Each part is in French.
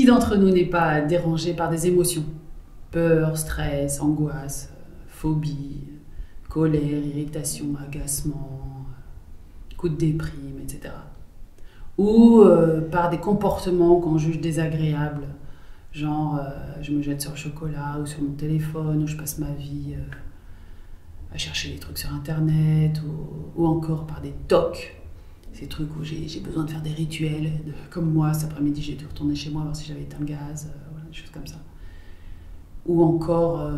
Qui d'entre nous n'est pas dérangé par des émotions? Peur, stress, angoisse, phobie, colère, irritation, agacement, coup de déprime, etc. Ou par des comportements qu'on juge désagréables, genre je me jette sur le chocolat ou sur mon téléphone, ou je passe ma vie à chercher des trucs sur internet, ou encore par des tocs, ces trucs où j'ai besoin de faire des rituels, comme moi cet après-midi j'ai dû retourner chez moi voir si j'avais éteint le gaz, voilà, des choses comme ça. Ou encore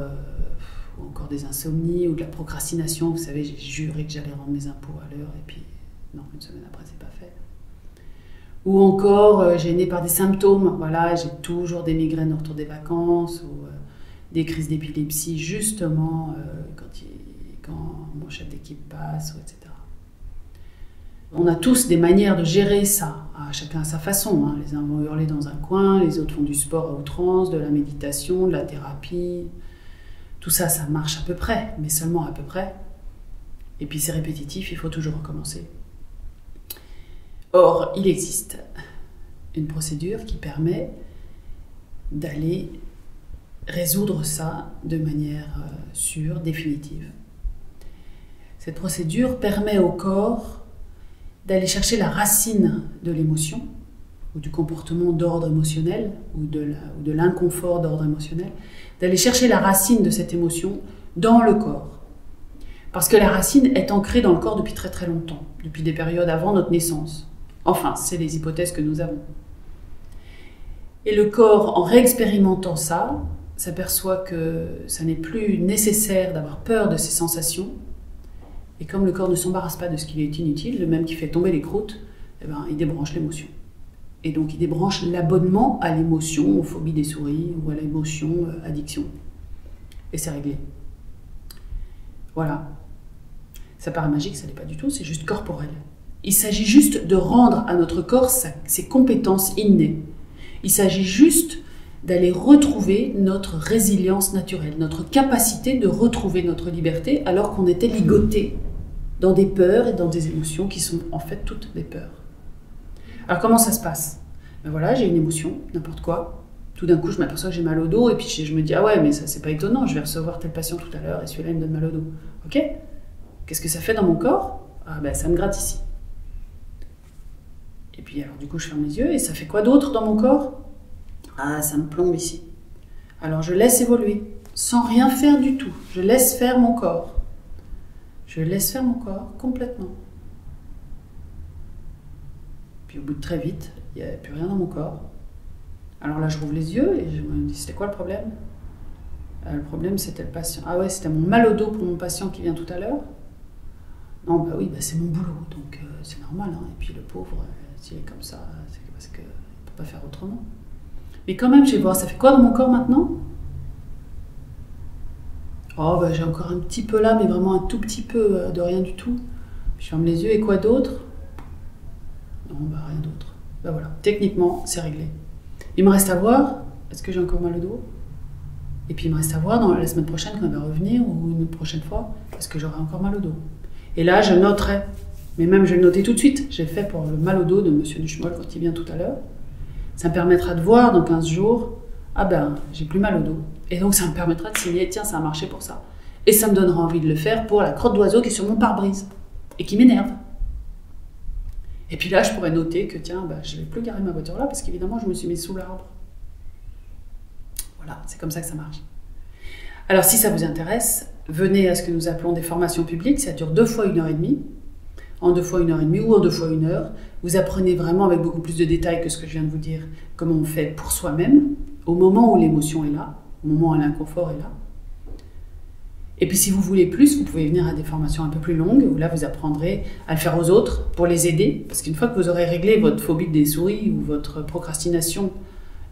des insomnies ou de la procrastination. Vous savez, j'ai juré que j'allais rendre mes impôts à l'heure et puis non, une semaine après c'est pas fait. Ou encore gênée par des symptômes, voilà, j'ai toujours des migraines au retour des vacances ou des crises d'épilepsie justement quand mon chef d'équipe passe, etc. On a tous des manières de gérer ça, chacun à sa façon, hein. Les uns vont hurler dans un coin, les autres font du sport à outrance, de la méditation, de la thérapie. Tout ça, ça marche à peu près, mais seulement à peu près. Et puis c'est répétitif, il faut toujours recommencer. Or, il existe une procédure qui permet d'aller résoudre ça de manière sûre, définitive. Cette procédure permet au corps d'aller chercher la racine de l'émotion, ou du comportement d'ordre émotionnel, ou de l'inconfort d'ordre émotionnel, d'aller chercher la racine de cette émotion dans le corps. Parce que la racine est ancrée dans le corps depuis très très longtemps, depuis des périodes avant notre naissance. Enfin, c'est les hypothèses que nous avons. Et le corps, en réexpérimentant ça, s'aperçoit que ça n'est plus nécessaire d'avoir peur de ces sensations. Et comme le corps ne s'embarrasse pas de ce qui est inutile, le même qui fait tomber les croûtes, eh ben, il débranche l'émotion. Et donc il débranche l'abonnement à l'émotion, aux phobies des souris ou à l'émotion addiction. Et c'est réglé. Voilà. Ça paraît magique, ça n'est pas du tout, c'est juste corporel. Il s'agit juste de rendre à notre corps ses compétences innées. Il s'agit juste d'aller retrouver notre résilience naturelle, notre capacité de retrouver notre liberté alors qu'on était ligoté dans des peurs et dans des émotions qui sont en fait toutes des peurs. Alors comment ça se passe? Ben voilà, j'ai une émotion, n'importe quoi. Tout d'un coup, je m'aperçois que j'ai mal au dos et puis je me dis « Ah ouais, mais ça c'est pas étonnant, je vais recevoir tel patient tout à l'heure et celui-là il me donne mal au dos. » Ok? Qu'est-ce que ça fait dans mon corps? Ah ben ça me gratte ici. Et puis alors du coup, je ferme les yeux et ça fait quoi d'autre dans mon corps? Ah, ça me plombe ici. Alors je laisse évoluer, sans rien faire du tout. Je laisse faire mon corps. Je laisse faire mon corps complètement. Puis au bout de très vite, il n'y a plus rien dans mon corps. Alors là, je rouvre les yeux et je me dis, c'était quoi le problème? Le problème, c'était le patient. Ah ouais, c'était mon mal au dos pour mon patient qui vient tout à l'heure. Non, bah oui, bah c'est mon boulot, donc c'est normal. Hein. Et puis le pauvre, s'il est comme ça, c'est parce qu'il ne peut pas faire autrement. Mais quand même, je vais voir, ça fait quoi dans mon corps maintenant? Oh, bah, j'ai encore un petit peu là, mais vraiment un tout petit peu de rien du tout. Je ferme les yeux et quoi d'autre? Non, bah rien d'autre. Bah voilà, techniquement, c'est réglé. Il me reste à voir, est-ce que j'ai encore mal au dos? Et puis il me reste à voir dans la semaine prochaine quand elle va revenir, ou une prochaine fois, est-ce que j'aurai encore mal au dos? Et là, je noterai. Mais même, je vais le noter tout de suite. J'ai fait pour le mal au dos de Monsieur Duchemol quand il vient tout à l'heure. Ça me permettra de voir dans 15 jours, ah ben, j'ai plus mal au dos. Et donc, ça me permettra de signer, tiens, ça a marché pour ça. Et ça me donnera envie de le faire pour la crotte d'oiseau qui est sur mon pare-brise et qui m'énerve. Et puis là, je pourrais noter que, tiens, ben, je ne vais plus garer ma voiture là parce qu'évidemment, je me suis mise sous l'arbre. Voilà, c'est comme ça que ça marche. Alors, si ça vous intéresse, venez à ce que nous appelons des formations publiques. Ça dure 2 fois 1h30. En 2 fois 1h30 ou en 2 fois 1 heure. Vous apprenez vraiment avec beaucoup plus de détails que ce que je viens de vous dire, comment on fait pour soi-même, au moment où l'émotion est là, au moment où l'inconfort est là. Et puis si vous voulez plus, vous pouvez venir à des formations un peu plus longues, où là vous apprendrez à le faire aux autres pour les aider, parce qu'une fois que vous aurez réglé votre phobie des souris ou votre procrastination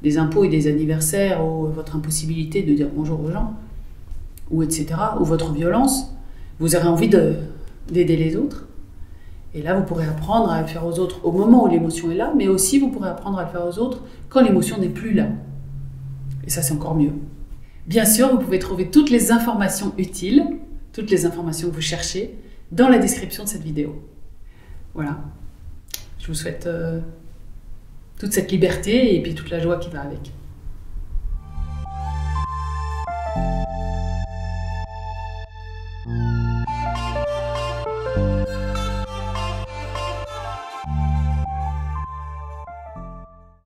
des impôts et des anniversaires, ou votre impossibilité de dire bonjour aux gens, ou etc., ou votre violence, vous aurez envie d'aider les autres. Et là, vous pourrez apprendre à le faire aux autres au moment où l'émotion est là, mais aussi vous pourrez apprendre à le faire aux autres quand l'émotion n'est plus là. Et ça, c'est encore mieux. Bien sûr, vous pouvez trouver toutes les informations utiles, toutes les informations que vous cherchez, dans la description de cette vidéo. Voilà. Je vous souhaite toute cette liberté et puis toute la joie qui va avec.